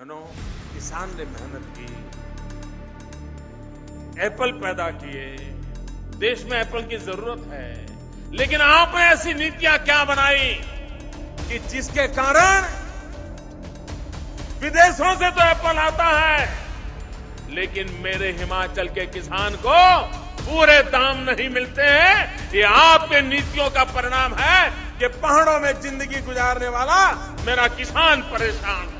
बहनों, किसान ने मेहनत की, एप्पल पैदा किए, देश में एप्पल की जरूरत है, लेकिन आपने ऐसी नीतियां क्या बनाई कि जिसके कारण विदेशों से तो एप्पल आता है, लेकिन मेरे हिमाचल के किसान को पूरे दाम नहीं मिलते हैं। ये आपके नीतियों का परिणाम है कि पहाड़ों में जिंदगी गुजारने वाला मेरा किसान परेशान है।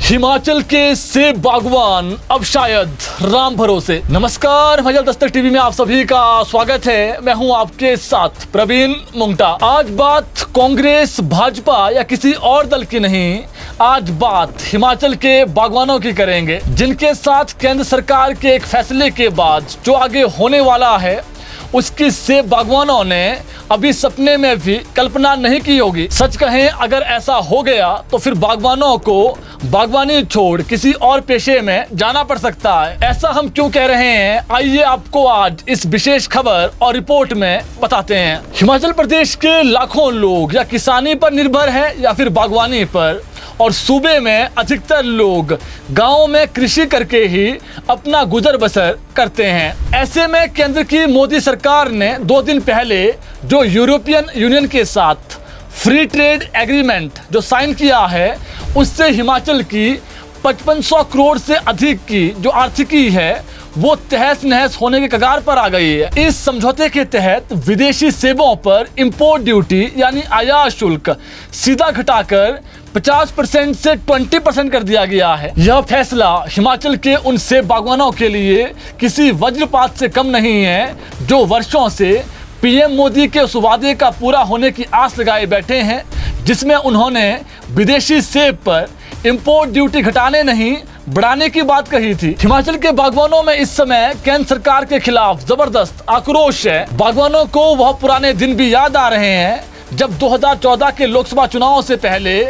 हिमाचल के सेब बागवान अब शायद राम भरोसे। नमस्कार, हिमाचल दस्तक टीवी में आप सभी का स्वागत है। मैं हूं आपके साथ प्रवीण मुंगटा। आज बात कांग्रेस, भाजपा या किसी और दल की नहीं, आज बात हिमाचल के बागवानों की करेंगे, जिनके साथ केंद्र सरकार के एक फैसले के बाद जो आगे होने वाला है उसकी सेब बागवानों ने अभी सपने में भी कल्पना नहीं की होगी। सच कहें, अगर ऐसा हो गया तो फिर बागवानों को बागवानी छोड़ किसी और पेशे में जाना पड़ सकता है। ऐसा हम क्यों कह रहे हैं, आइए आपको आज इस विशेष खबर और रिपोर्ट में बताते हैं। हिमाचल प्रदेश के लाखों लोग या किसानी पर निर्भर है या फिर बागवानी पर, और सूबे में अधिकतर लोग गांवों में कृषि करके ही अपना गुजर बसर करते हैं। ऐसे में केंद्र की मोदी सरकार ने 2 दिन पहले जो यूरोपियन यूनियन के साथ फ्री ट्रेड एग्रीमेंट जो साइन किया है, उससे हिमाचल की 5500 करोड़ से अधिक की जो आर्थिकी है वो तहस नहस होने के कगार पर आ गई है। इस समझौते के तहत विदेशी सेबों पर इंपोर्ट ड्यूटी यानी आयात शुल्क सीधा घटाकर 50% से 20% कर दिया गया है। यह फैसला हिमाचल के उन सेब बागवानों के लिए किसी वज्रपात से कम नहीं है जो वर्षों से पीएम मोदी के उस वादे का पूरा होने की आस लगाए बैठे हैं, जिसमें उन्होंने विदेशी सेब पर इंपोर्ट ड्यूटी घटाने नहीं बढ़ाने की बात कही थी। हिमाचल के बागवानों में इस समय केंद्र सरकार के खिलाफ जबरदस्त आक्रोश है। बागवानों को वह पुराने दिन भी याद आ रहे हैं जब 2014 के लोकसभा चुनाव से पहले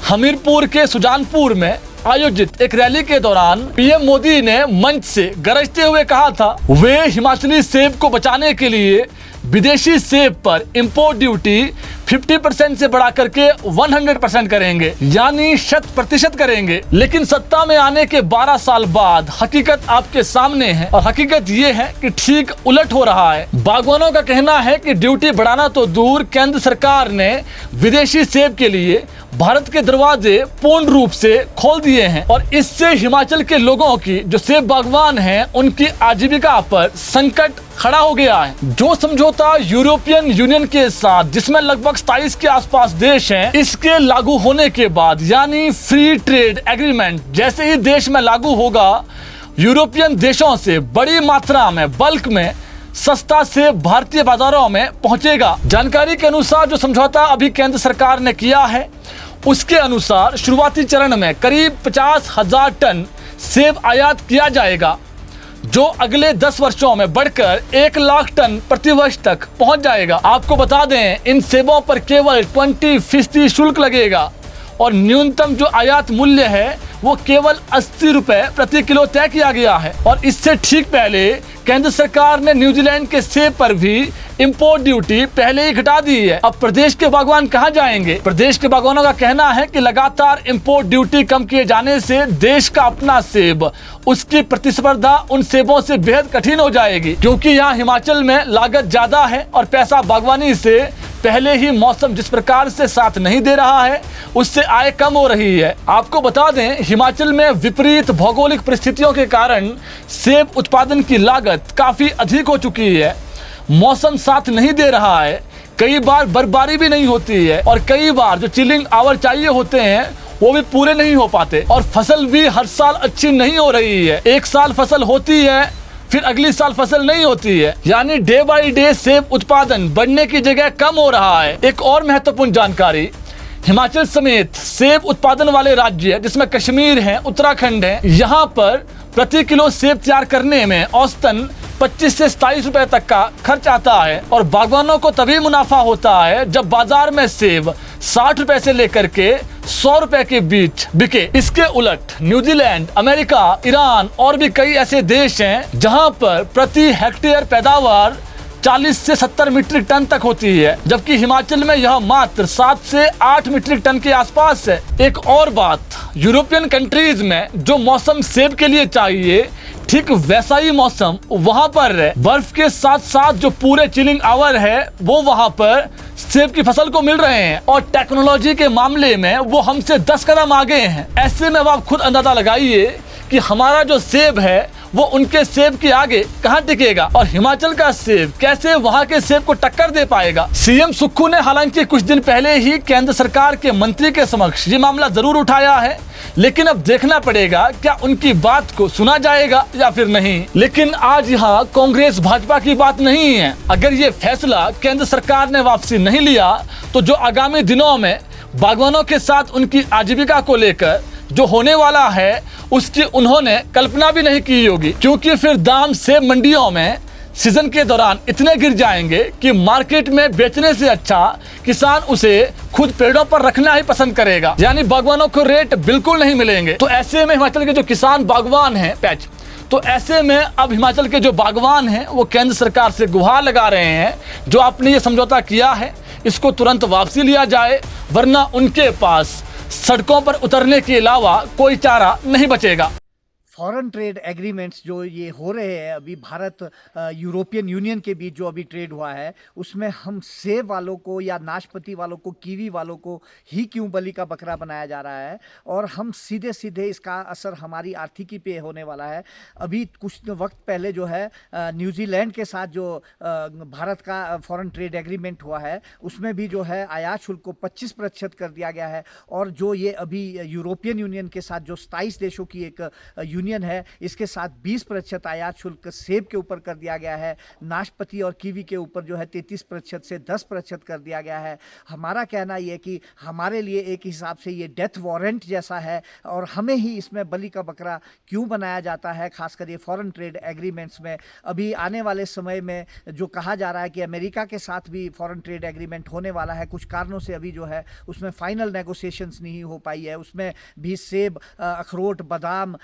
हमीरपुर के सुजानपुर में आयोजित एक रैली के दौरान पीएम मोदी ने मंच से गरजते हुए कहा था वे हिमाचली सेब को बचाने के लिए विदेशी सेब पर इंपोर्ट ड्यूटी 50% से बढ़ा करके 100% करेंगे, यानी 100% करेंगे। लेकिन सत्ता में आने के 12 साल बाद हकीकत आपके सामने है, और हकीकत ये है कि ठीक उलट हो रहा है। बागवानों का कहना है कि ड्यूटी बढ़ाना तो दूर, केंद्र सरकार ने विदेशी सेब के लिए भारत के दरवाजे पूर्ण रूप से खोल दिए हैं, और इससे हिमाचल के लोगों की जो सेब बागवान हैं उनकी आजीविका पर संकट खड़ा हो गया है। जो समझौता यूरोपियन यूनियन के साथ, जिसमें लगभग 27 के आसपास देश हैं, इसके लागू होने के बाद यानी फ्री ट्रेड एग्रीमेंट जैसे ही देश में लागू होगा, यूरोपियन देशों से बड़ी मात्रा में बल्क में सस्ता सेब भारतीय बाजारों में पहुंचेगा। जानकारी के अनुसार जो समझौता अभी केंद्र सरकार ने किया है उसके अनुसार शुरुआती चरण में करीब 50,000 टन सेब आयात किया जाएगा, जो अगले 10 वर्षों में बढ़कर 1 लाख टन प्रति वर्ष तक पहुंच जाएगा। आपको बता दें, इन सेबों पर केवल 20% शुल्क लगेगा, और न्यूनतम जो आयात मूल्य है वो केवल 80 रुपए प्रति किलो तय किया गया है। और इससे ठीक पहले केंद्र सरकार ने न्यूजीलैंड के सेब पर भी इंपोर्ट ड्यूटी पहले ही घटा दी है। अब प्रदेश के बागवान कहां जाएंगे? प्रदेश के बागवानों का कहना है कि लगातार इंपोर्ट ड्यूटी कम किए जाने से देश का अपना सेब, उसकी प्रतिस्पर्धा उन सेबों से बेहद कठिन हो जाएगी, क्योंकि यहाँ हिमाचल में लागत ज्यादा है और पैसा बागवानी से पहले ही मौसम जिस प्रकार से साथ नहीं दे रहा है उससे आय कम हो रही है। आपको बता दें, हिमाचल में विपरीत भौगोलिक परिस्थितियों के कारण सेब उत्पादन की लागत काफी अधिक हो चुकी है। मौसम साथ नहीं दे रहा है, कई बार बर्फबारी भी नहीं होती है, और कई बार जो चिलिंग आवर चाहिए होते हैं वो भी पूरे नहीं हो पाते, और फसल भी हर साल अच्छी नहीं हो रही है। एक साल फसल होती है, फिर अगली साल फसल नहीं होती है, यानी डे बाई डे सेब उत्पादन बढ़ने की जगह कम हो रहा है। एक और महत्वपूर्ण जानकारी, हिमाचल समेत सेब उत्पादन वाले राज्य जिसमें कश्मीर है, उत्तराखंड है, यहाँ पर प्रति किलो सेब तैयार करने में औसतन 25 से 27 रुपए तक का खर्च आता है, और बागवानों को तभी मुनाफा होता है जब बाजार में सेब 60 रुपए से लेकर के 100 रुपए के बीच बिके। इसके उलट न्यूजीलैंड, अमेरिका, ईरान और भी कई ऐसे देश हैं जहां पर प्रति हेक्टेयर पैदावार 40 से 70 मीट्रिक टन तक होती है, जबकि हिमाचल में यह मात्र 7 से 8 मीट्रिक टन के आसपास है। एक और बात, यूरोपियन कंट्रीज में जो मौसम सेब के लिए चाहिए ठीक वैसा ही मौसम वहां पर है। बर्फ के साथ साथ जो पूरे चिलिंग आवर है वो वहां पर सेब की फसल को मिल रहे हैं, और टेक्नोलॉजी के मामले में वो हमसे 10 कदम आगे हैं। ऐसे में आप खुद अंदाजा लगाइए कि हमारा जो सेब है वो उनके सेब के आगे कहां टिकेगा, और हिमाचल का सेब कैसे वहां के सेब को टक्कर दे पाएगा। सीएम सुक्खू ने हालांकि कुछ दिन पहले ही केंद्र सरकार के मंत्री के समक्ष ये मामला जरूर उठाया है, लेकिन अब देखना पड़ेगा क्या उनकी बात को सुना जाएगा या फिर नहीं। लेकिन आज यहाँ कांग्रेस भाजपा की बात नहीं है। अगर ये फैसला केंद्र सरकार ने वापसी नहीं लिया तो जो आगामी दिनों में बागवानों के साथ उनकी आजीविका को लेकर जो होने वाला है उसकी उन्होंने कल्पना भी नहीं की होगी, क्योंकि फिर दाम सेब मंडियों में सीजन के दौरान इतने गिर जाएंगे कि मार्केट में बेचने से अच्छा किसान उसे खुद पेड़ों पर रखना ही पसंद करेगा, यानी बागवानों को रेट बिल्कुल नहीं मिलेंगे। तो ऐसे में हिमाचल के जो किसान बागवान हैं तो ऐसे में अब हिमाचल के जो बागवान हैं वो केंद्र सरकार से गुहार लगा रहे हैं, जो आपने ये समझौता किया है इसको तुरंत वापसी लिया जाए, वरना उनके पास सड़कों पर उतरने के अलावा कोई चारा नहीं बचेगा। फॉरेन ट्रेड एग्रीमेंट्स जो ये हो रहे हैं अभी भारत यूरोपियन यूनियन के बीच जो अभी ट्रेड हुआ है, उसमें हम सेब वालों को या नाशपाती वालों को, कीवी वालों को ही क्यों बलि का बकरा बनाया जा रहा है, और हम सीधे सीधे इसका असर हमारी आर्थिकी पे होने वाला है। अभी कुछ वक्त पहले जो है न्यूजीलैंड के साथ जो भारत का फॉरेन ट्रेड एग्रीमेंट हुआ है उसमें भी जो है आयात शुल्क को 25% कर दिया गया है, और जो ये अभी यूरोपियन यूनियन के साथ जो 27 देशों की एक यूनियन है इसके साथ 20% आयात शुल्क सेब के ऊपर कर दिया गया है। नाशपाती और कीवी के ऊपर जो है 33% से 10% कर दिया गया है। हमारा कहना यह कि हमारे लिए एक हिसाब से ये डेथ वारंट जैसा है, और हमें ही इसमें बलि का बकरा क्यों बनाया जाता है, खासकर ये फॉरेन ट्रेड एग्रीमेंट्स में। अभी आने वाले समय में जो कहा जा रहा है कि अमेरिका के साथ भी फॉरेन ट्रेड एग्रीमेंट होने वाला है, कुछ कारणों से अभी जो है उसमें फाइनल नेगोशिएशंस नहीं हो पाई है। उसमें भी सेब, अखरोट, बादाम,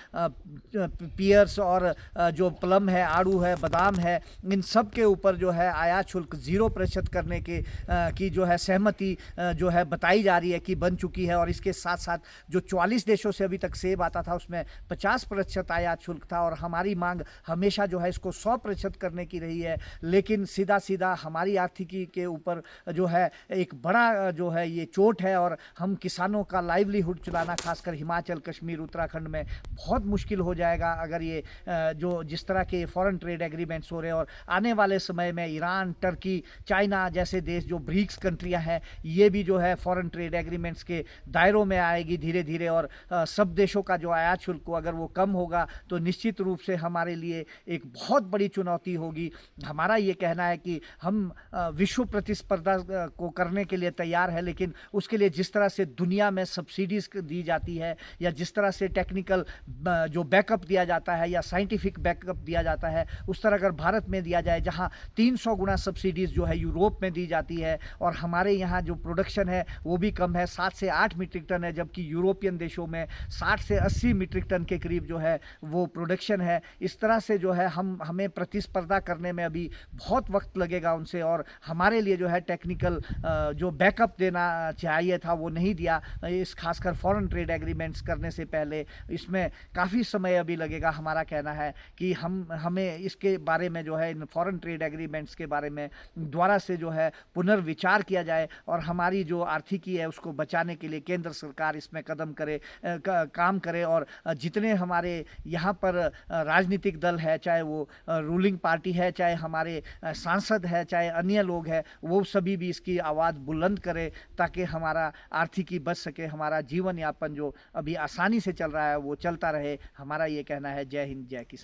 पियर्स और जो प्लम है, आड़ू है, बादाम है, इन सब के ऊपर जो है आयात शुल्क 0% करने की जो है सहमति जो है बताई जा रही है कि बन चुकी है। और इसके साथ साथ जो 44 देशों से अभी तक सेब आता था उसमें 50% आयात शुल्क था, और हमारी मांग हमेशा जो है इसको 100% करने की रही है। लेकिन सीधा सीधा हमारी आर्थिकी के ऊपर जो है एक बड़ा जो है ये चोट है, और हम किसानों का लाइवलीहुड चलाना खासकर हिमाचल, कश्मीर, उत्तराखंड में बहुत मुश्किल हो जाएगा अगर ये जो जिस तरह के फॉरेन ट्रेड एग्रीमेंट्स हो रहे हैं। और आने वाले समय में ईरान, टर्की, चाइना जैसे देश जो ब्रिक्स कंट्रियां हैं ये भी जो है फॉरेन ट्रेड एग्रीमेंट्स के दायरों में आएगी धीरे धीरे, और सब देशों का जो आयात शुल्क को अगर वो कम होगा तो निश्चित रूप से हमारे लिए एक बहुत बड़ी चुनौती होगी। हमारा ये कहना है कि हम विश्व प्रतिस्पर्धा को करने के लिए तैयार है, लेकिन उसके लिए जिस तरह से दुनिया में सब्सिडीज दी जाती है, या जिस तरह से टेक्निकल जो बैकअप दिया जाता है या साइंटिफिक बैकअप दिया जाता है, उस तरह अगर भारत में दिया जाए, जहां 300 गुना सब्सिडीज जो है यूरोप में दी जाती है, और हमारे यहाँ जो प्रोडक्शन है वो भी कम है, 7 से 8 मीट्रिक टन है, जबकि यूरोपियन देशों में 60 से 80 मीट्रिक टन के करीब जो है वो प्रोडक्शन है। इस तरह से जो है हमें प्रतिस्पर्धा करने में अभी बहुत वक्त लगेगा उनसे, और हमारे लिए जो है टेक्निकल जो बैकअप देना चाहिए था वो नहीं दिया। इस खासकर फॉरेन ट्रेड एग्रीमेंट्स करने से पहले इसमें काफ़ी समय अभी लगेगा। हमारा कहना है कि हमें इसके बारे में जो है इन फॉरेन ट्रेड एग्रीमेंट्स के बारे में दोबारा से जो है पुनर्विचार किया जाए, और हमारी जो आर्थिकी है उसको बचाने के लिए केंद्र सरकार इसमें कदम करे, काम करे। और जितने हमारे यहाँ पर राजनीतिक दल है, चाहे वो रूलिंग पार्टी है, चाहे हमारे सांसद है, चाहे अन्य लोग हैं, वो सभी भी इसकी आवाज़ बुलंद करे ताकि हमारा आर्थिकी बच सके, हमारा जीवन यापन जो अभी आसानी से चल रहा है वो चलता रहे। हमारा ये कहना है। जय हिंद, जय किसान।